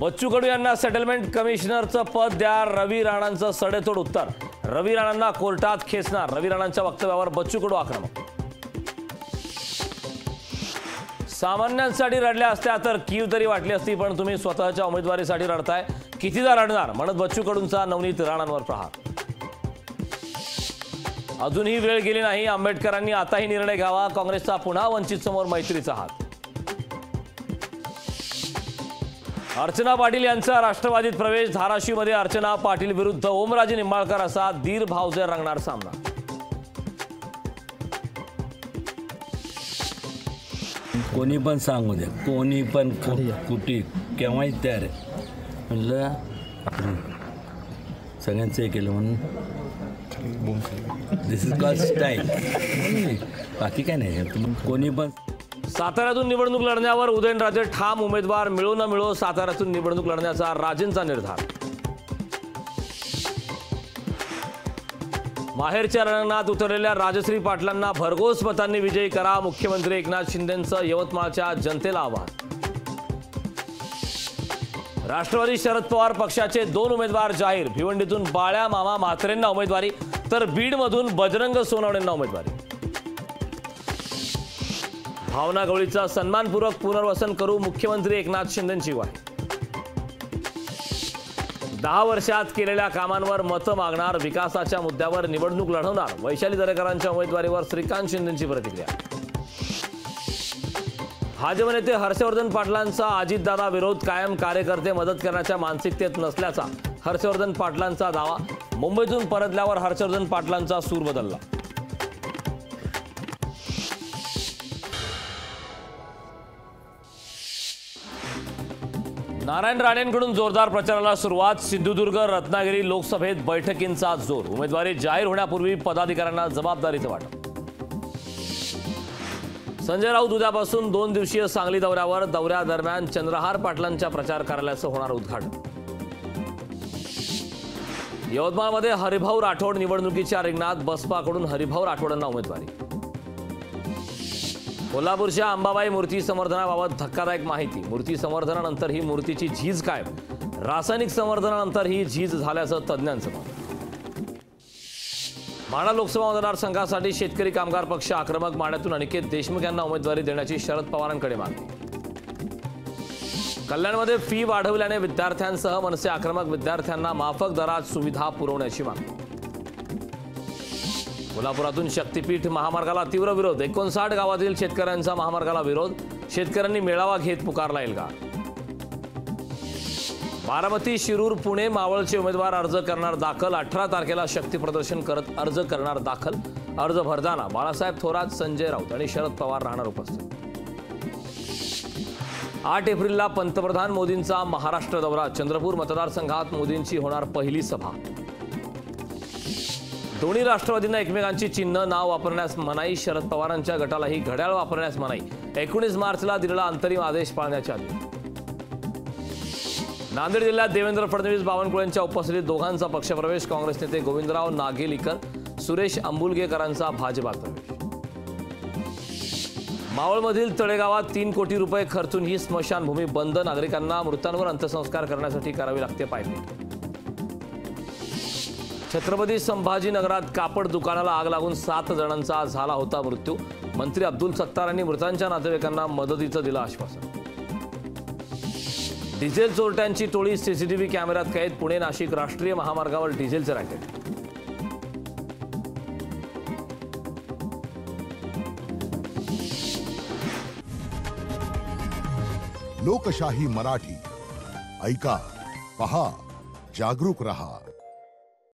बच्चू कडू यांना सेटलमेंट कमिशनरचं पद द्या, रवी राणांचं सडेतोड उत्तर। रवी राणांना कोर्टात खेचणार, रवी राणांच्या वक्तव्यावर बच्चू कडू आक्रमक। सामान्यांसाठी रडल्या असत्या तर कीव तरी वाटली असती, पण तुम्ही स्वतःच्या उमेदवारीसाठी रडताय, कितीदा रडणार म्हणत बच्चू कडूंचा नवनीत राणांवर प्रहार। अजूनही वेळ गेली नाही, आंबेडकरांनी आताही निर्णय घ्यावा, काँग्रेसचा पुन्हा वंचित समोर मैत्रीचा हात। अर्चना पाटील यांचा राष्ट्रवादीत प्रवेश, धाराशिवमध्ये अर्चना पाटील विरुद्ध ओमराजे निंबाळकर असा दीर भावजे रंगणार सामना। कोणी पण सांगू द्या, कोणी पण कुठे केव्हाही तयार आहे म्हणलं, सगळ्यांचं हे केलं म्हणून दिस इज कॉल्ड स्टाईल, बाकी काय नाही। कोणी पण साताऱ्यातून निवडणूक लढण्यावर उदयनराजे ठाम, उमेदवार मिळो न मिळो साताऱ्यातून निवडणूक लढण्याचा राजेंचा निर्धार। माहेरच्या रणांगणात उतरलेल्या राजश्री पाटलांना भरघोस मतांनी विजयी करा, मुख्यमंत्री एकनाथ शिंदेंचं यवतमाळच्या जनतेला आवाहन। राष्ट्रवादी शरद पवार पक्षाचे 2 उमेदवार जाहीर, भिवंडीतून बाळ्या मामा म्हात्रेंना उमेदवारी तर बीडमधून बजरंग सोनवणेंना उमेदवारी। भावना गवळीचा सन्मानपूर्वक पुनर्वसन करू, मुख्यमंत्री एकनाथ शिंदेंची ग्वाही। 10 वर्षात केलेल्या कामांवर मतं मागणार, विकासाच्या मुद्द्यावर निवडणूक लढवणार, वैशाली दरेकरांच्या उमेदवारीवर श्रीकांत शिंदेंची प्रतिक्रिया। भाजप नेते हर्षवर्धन पाटलांचा अजितदादा विरोध, कायम कार्यकर्ते मदत करण्याच्या मानसिकतेत नसल्याचा हर्षवर्धन पाटलांचा दावा, मुंबईतून परतल्यावर हर्षवर्धन पाटलांचा सूर बदलला। नारायण राणेंकडून जोरदार प्रचाराला सुरुवात, सिंधुदुर्ग रत्नागिरी लोकसभेत बैठकींचा जोर, उमेदवारी जाहीर होण्यापूर्वी पदाधिकाऱ्यांना जबाबदारीचं वाटप। संजय राऊत उद्यापासून 2 दिवसीय सांगली दौऱ्यावर, दौऱ्यादरम्यान चंद्रहार पाटलांच्या प्रचार कार्यालयाचं होणार उद्घाटन। यवतमाळमध्ये हरिभाऊ राठोड निवडणुकीच्या रिंगणात, बसपाकडून हरिभाऊ राठोडांना उमेदवारी। कोल्हापूरच्या अंबाबाई मूर्ती संवर्धनाबाबत धक्कादायक माहिती, मूर्ती संवर्धनानंतर ही मूर्तीची झीज कायम, रासायनिक संवर्धनानंतर ही झीज झाल्याचं तज्ज्ञांचं मत। माढा लोकसभा मतदारसंघासाठी शेतकरी कामगार पक्ष आक्रमक, माढ्यातून अनिकेत देशमुख यांना उमेदवारी देण्याची शरद पवारांकडे मागणी। कल्याणमध्ये फी वाढवल्याने विद्यार्थ्यांसह मनसे आक्रमक, विद्यार्थ्यांना माफक दरात सुविधा पुरवण्याची मागणी। कोल्हापुरातून शक्तीपीठ महामार्गाला तीव्र विरोध, 59 गावातील शेतकऱ्यांचा महामार्गाला विरोध, शेतकऱ्यांनी मेळावा घेत पुकारला एल्गार। बारामती, शिरूर, पुणे, मावळचे उमेदवार अर्ज करणार दाखल, 18 तारखेला शक्ती प्रदर्शन करत अर्ज करणार दाखल, अर्ज भरताना बाळासाहेब थोरात, संजय राऊत आणि शरद पवार राहणार उपस्थित। 8 एप्रिलला पंतप्रधान मोदींचा महाराष्ट्र दौरा, चंद्रपूर मतदारसंघात मोदींची होणार पहिली सभा। दोन्ही राष्ट्रवादींना एकमेकांची चिन्ह, नाव वापरण्यास मनाई, शरद पवारांच्या गटालाही घड्याळ वापरण्यास मनाई, 19 मार्चला दिलेला अंतरिम आदेश पाळण्याचे आदेश। नांदेड जिल्ह्यात देवेंद्र फडणवीस, बावनकुळेंच्या उपस्थितीत दोघांचा पक्षप्रवेश, काँग्रेस नेते गोविंदराव नागेलीकर, सुरेश अंबुलगेकरांचा भाजपात प्रवेश। मावळमधील तळेगावात 3 कोटी रुपये खर्चून ही स्मशानभूमी बंद, नागरिकांना मृतांवर अंत्यसंस्कार करण्यासाठी करावी लागते पायपीट। छत्रपती संभाजीनगरात कापड दुकानाला आग लागून 7 जणांचा झाला होता मृत्यू, मंत्री अब्दुल सत्तार यांनी मृतांच्या नातेवाईकांना मदतीचं दिलं आश्वासन। डिझेल चोरट्यांची टोळी सीसीटीव्ही कॅमेऱ्यात कैद, पुणे नाशिक राष्ट्रीय महामार्गावर डिझेलचे रॅकेट। लोकशाही मराठी, ऐका, पहा, जागरूक रहा।